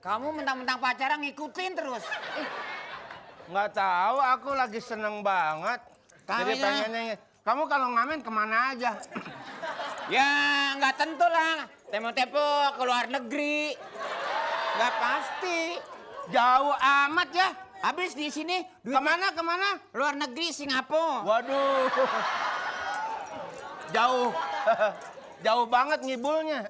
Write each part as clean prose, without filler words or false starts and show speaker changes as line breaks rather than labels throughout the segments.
Kamu mentang-mentang pacaran ngikutin terus.
Nggak tahu, aku lagi seneng banget. Jadi pengennya, kamu kalau ngamen kemana aja?
Ya nggak tentu lah. Tempo-tempo ke luar negeri. Nggak pasti.
Jauh amat ya.
Habis di sini
Kemana?
luar negeri Singapura.
Waduh. Jauh. Jauh banget ngibulnya.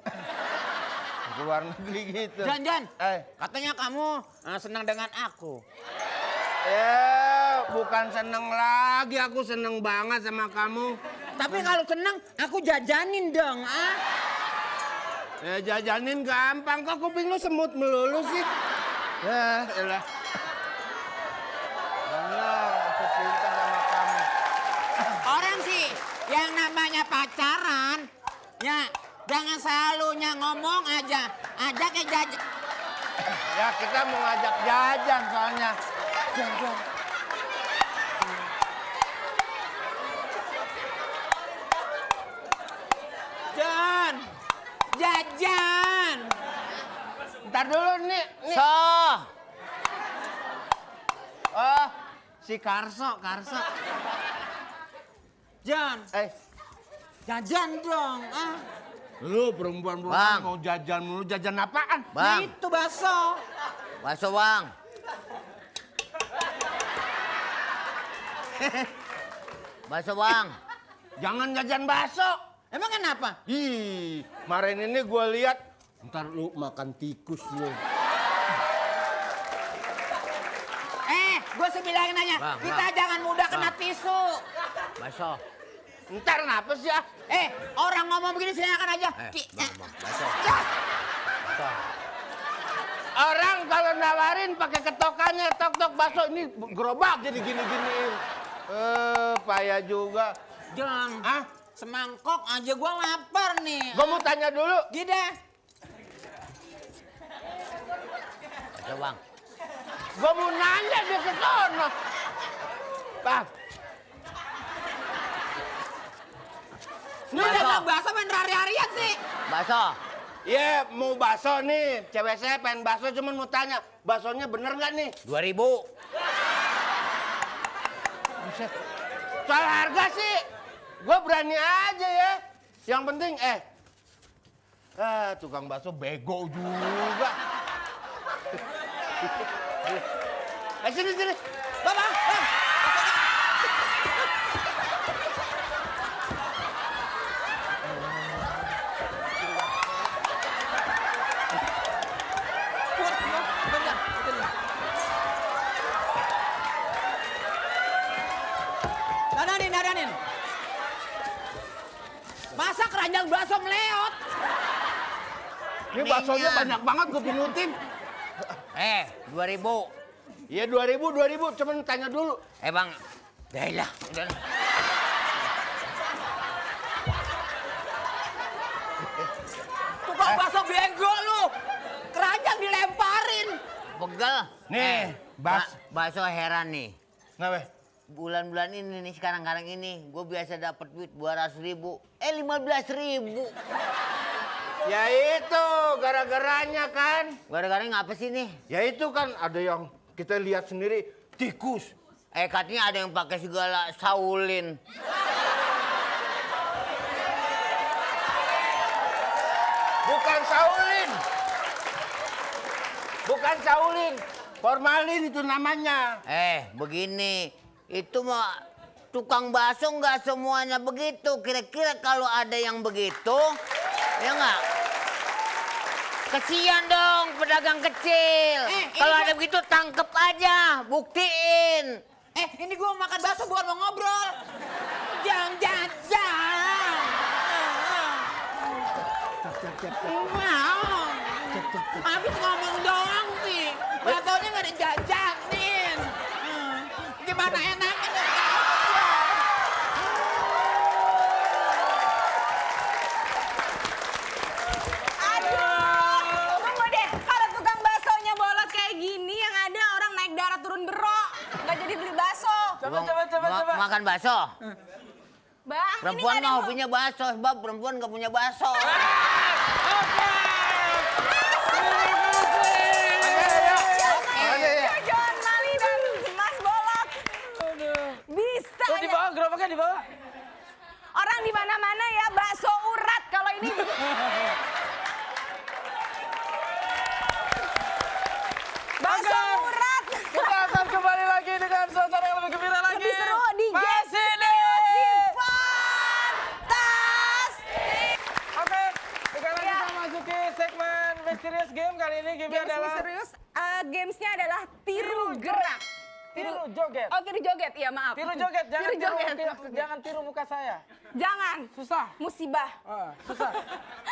Ke luar negeri gitu.
Jan,
katanya
kamu senang dengan aku.
Bukan seneng lagi, aku seneng banget sama kamu.
Tapi kalau senang, aku jajanin dong,
Ya jajanin gampang, kok kuping lu semut melulu sih? Ya, elah. Benar, aku cinta sama kamu.
Orang sih yang namanya pacaran, ya jangan selalunya ngomong aja, ajak ke jajan.
Ya kita mau ngajak jajan soalnya.
Jajan. Jajan.
Ntar dulu nih.
Oh, si Karso. Jan. Jajan dong,
Lu perempuan
Bang.
mau jajan mulu, jajan apaan?
Bang.
Itu bakso.
Bakso, Bang. Bakso, Bang.
Jangan jajan bakso.
Emang kenapa?
Kemarin ini gue lihat, ntar lu makan tikus lu.
Gue sebilangin aja,
Bang,
kita
Bang.
jangan mudah kena
Bang.
tisu.
Bakso.
Ntar kenapa sih ya?
Orang ngomong begini silakan aja.
Bang. Bakso.
Ya.
Bakso.
Orang kalau nawarin pakai ketokannya, tok bakso, ini gerobak jadi gini-giniin. Payah juga.
Jan,
Hah?
semangkok aja gue lapar nih.
Gue mau tanya dulu.
Gede.
Bakso, Bang.
Gue mau nanya dia ke sono. Bang.
Lu dagang bakso main hari-harian sih.
Bakso.
Iya, mau bakso nih. Cewek saya pengen bakso, cuman mau tanya, baksonya bener nggak nih?
2.000.
Buset. Soal harga sih, gue berani aja ya. Yang penting, tukang bakso bego juga. Sini.
Bang. Dadanin. Masa keranjang bakso meleot?
Ini baksonya banyak banget gue pinutin.
2.000.
Iya 2.000, cuman tanya dulu.
Bang. Dahlah. Udah.
Tukang bakso bego lu. Keranjang dilemparin.
Pegel.
Nih,
bakso heran nih.
Ngapain?
Bulan-bulan ini nih, sekarang ini, gue biasa dapat duit 200.000. 15.000.
Ya itu, gara-garanya kan.
Gara-garanya ngapa sih nih?
Ya itu kan ada yang kita lihat sendiri, tikus.
Katanya ada yang pakai segala saulin.
Bukan saulin. Formalin itu namanya.
Begini. Itu mah tukang bakso nggak semuanya begitu. Kira-kira kalau ada yang begitu, ya nggak? Kesian dong pedagang kecil. Kalau ada begitu tangkep aja, buktiin.
Ini gue mau makan bakso bukan mau ngobrol. Jangan. Habis ngomong doang sih. Baksonya nggak dijajanin. Gimana enaknya?
Aduh, tunggu deh. Kalau tukang baksonya bolot kayak gini, yang ada orang naik darah turun berok. Nggak jadi beli bakso.
Coba.
Makan bakso.
Bang,
Perempuan
ini nggak ada
mah
yang
hobinya bakso, sebab perempuan nggak punya bakso.
Ada
game kali ini gamenya
Games
adalah
misterius. Gamesnya adalah tiru gerak.
tiru joget.
Oh, tiru joget. Iya, maaf.
Tiru joget, jangan
Tiru joget.
jangan tiru muka saya.
Jangan.
Susah.
Musibah.
Susah.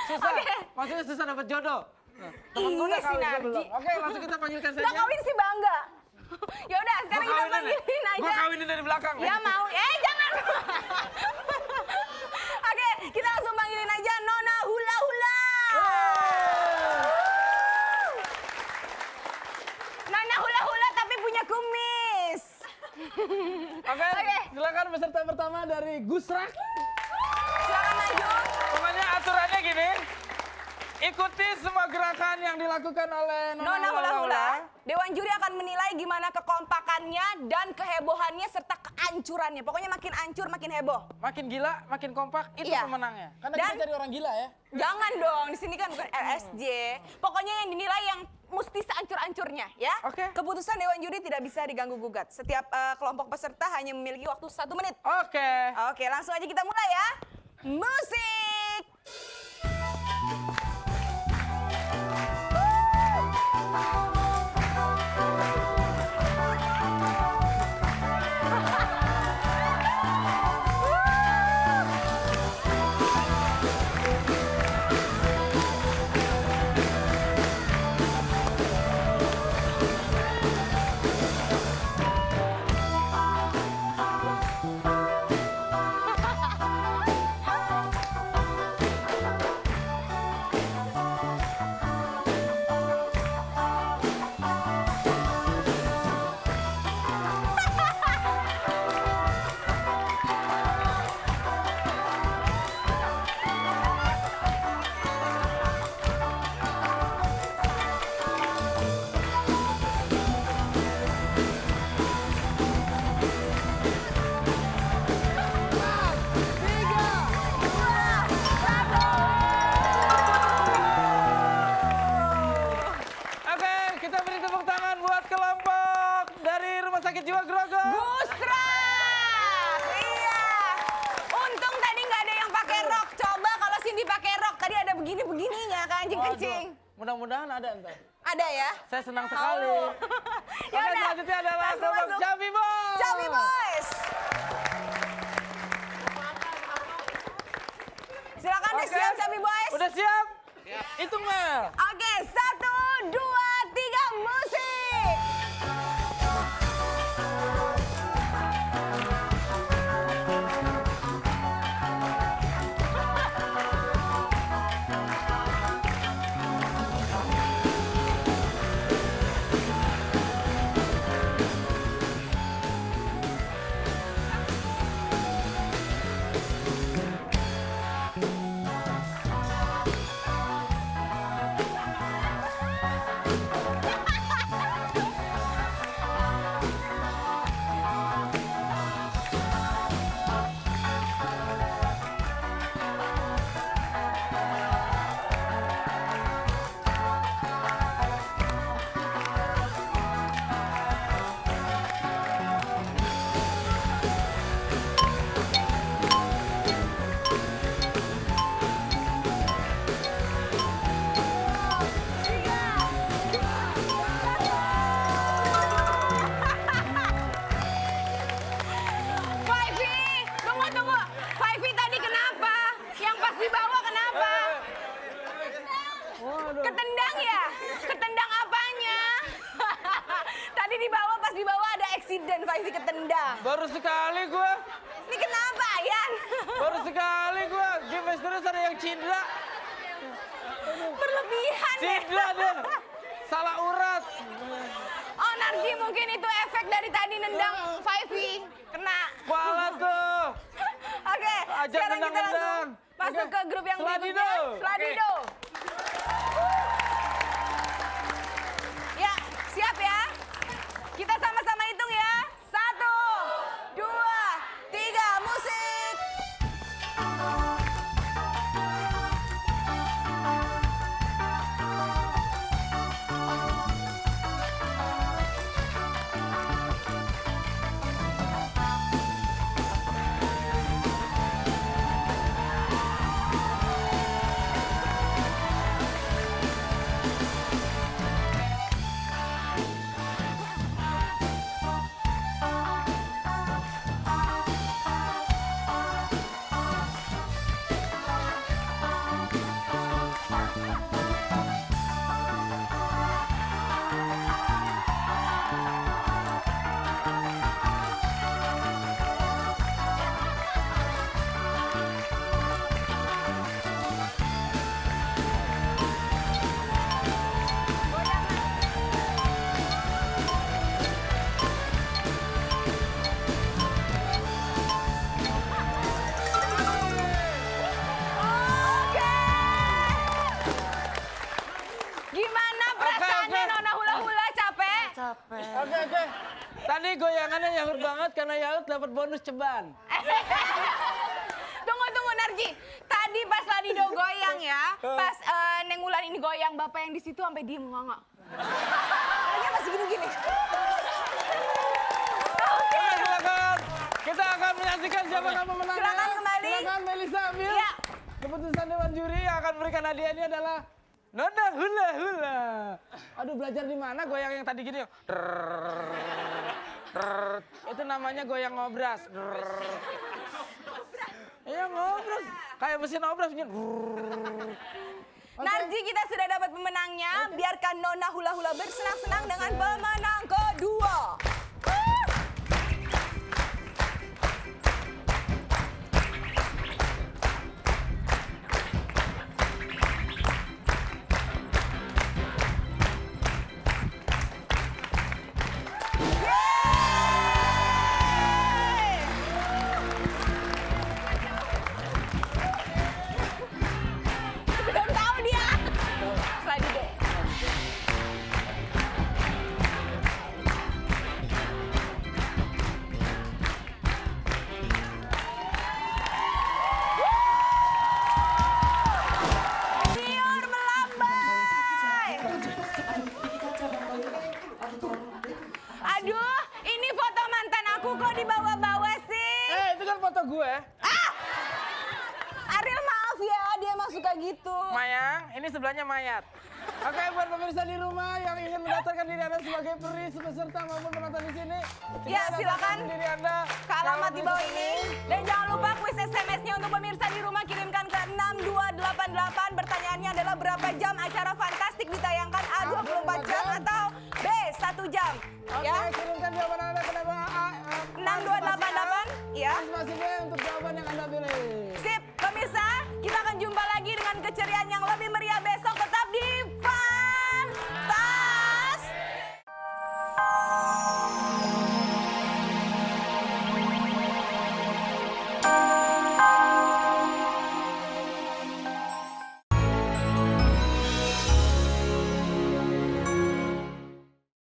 Susah.
Oke.
Maksudnya susah dapat jodoh.
Iya,
udah kawin,
Sinarji.
gua belum. Oke, langsung kita panggilkan saja.
Udah kawin sih bangga. Ya udah, sekarang kita panggilin aja.
Gua kawinin dari belakang.
Ya mau. Jangan. Oke, kita langsung panggilin aja Nona Hula Hula. Nona Hula Hula tapi punya kumis.
Oke, silakan peserta pertama dari Gusrak.
Silakan maju.
Pokoknya aturannya gini. Ikuti semua gerakan yang dilakukan oleh
Nona Hula Hula. Dewan juri akan menilai gimana kekompakannya dan kehebohannya serta keancurannya. Pokoknya makin ancur, makin heboh.
Makin gila, makin kompak, itu
Iya.
pemenangnya. Karena
Dan-
kita cari orang gila ya.
Jangan dong, di sini kan bukan LSJ. Pokoknya yang dinilai yang mesti seancur-ancurnya ya.
Oke.
Keputusan Dewan Juri tidak bisa diganggu gugat. Setiap kelompok peserta hanya memiliki waktu 1 menit.
Oke.
Oke, langsung aja kita mulai ya. Musik.
Oke, kita beri tepuk tangan buat kelompok dari Rumah Sakit Jiwa Grogol.
Gusrak. Iya. Untung tadi nggak ada yang pakai rok. Coba kalau Cindy pakai rok, tadi ada begini-begininya kancing kencing.
Mudah-mudahan ada entar.
Ada ya?
Saya senang sekali.
Ya
Oke,
udah.
selanjutnya adalah
Langsung
kelompok
masuk.
Jambi Boys.
Jambi Boys. Silakan deh,
Oke.
siap Jambi Boys.
Udah siap? Hitung Mel.
Oke, 1, 2, 3, musik. Faifi, tunggu. Faifi tadi kenapa? Yang pas di bawah kenapa? Ketendang ya? Ketendang apanya? Tadi di bawah, pas di bawah ada eksiden Faifi ketendang.
Baru sekali gue.
Ini kenapa, Yan?
Baru sekali gue. Game misterius ada yang cindra.
Berlebihan deh.
Cindra deh. Salah urat.
Oh, Narji mungkin itu efek dari tadi nendang Faifi. Kena.
Kualat tuh.
Oke,
Ajak
sekarang kita langsung
nendang-nendang.
masuk
Oke.
ke grup yang
Sladido.
berikutnya. Sladido. Ya, siap ya? Kita sama-sama hitung ya. 1, 2, 3, musik. capek.
Oke. Tadi goyangannya Yahut banget karena Yahut dapat bonus ceban.
Tunggu Narji. Tadi pas Ladido goyang ya, pas Neng Wulan ini goyang, bapak yang di situ sampai diem nggak? Kayaknya masih gini-gini.
Oke, silakan. Kita akan menyaksikan siapa nama pemenangnya.
Silakan kembali.
Silakan Melisa ambil.
Iya.
Keputusan Dewan Juri yang akan memberikan hadiah ini adalah Nona Hula Hula. Aduh, belajar di mana goyang yang tadi gini? Itu namanya goyang ngobras. Iya ngobras, kayak mesin obras bunyi.
Narji, kita sudah dapat pemenangnya. Biarkan Nona Hula Hula bersenang-senang dengan pemenang kedua. Belum tahu dia. Ladido. Siur melambai. Aduh, ini foto mantan aku kok dibawa-bawa sih.
Itu kan foto gue.
Ariel maaf ya, dia emang suka gitu.
Mayang, ini sebelahnya mayat. Oke, buat pemirsa di rumah yang ingin mendaftarkan diri Anda sebagai peserta maupun penonton di sini,
Ya,
daftarkan
silakan.
diri Anda
Ke alamat di bawah ini. Dan jangan lupa kuis SMS-nya untuk pemirsa di rumah kirimkan ke 6288. Pertanyaannya adalah berapa jam acara fantastik ditayangkan? A 24 jam atau B 1 jam?
Oke,
Ya.
kirimkan jawaban Anda ke nomor
6288 ya.
Masing-masing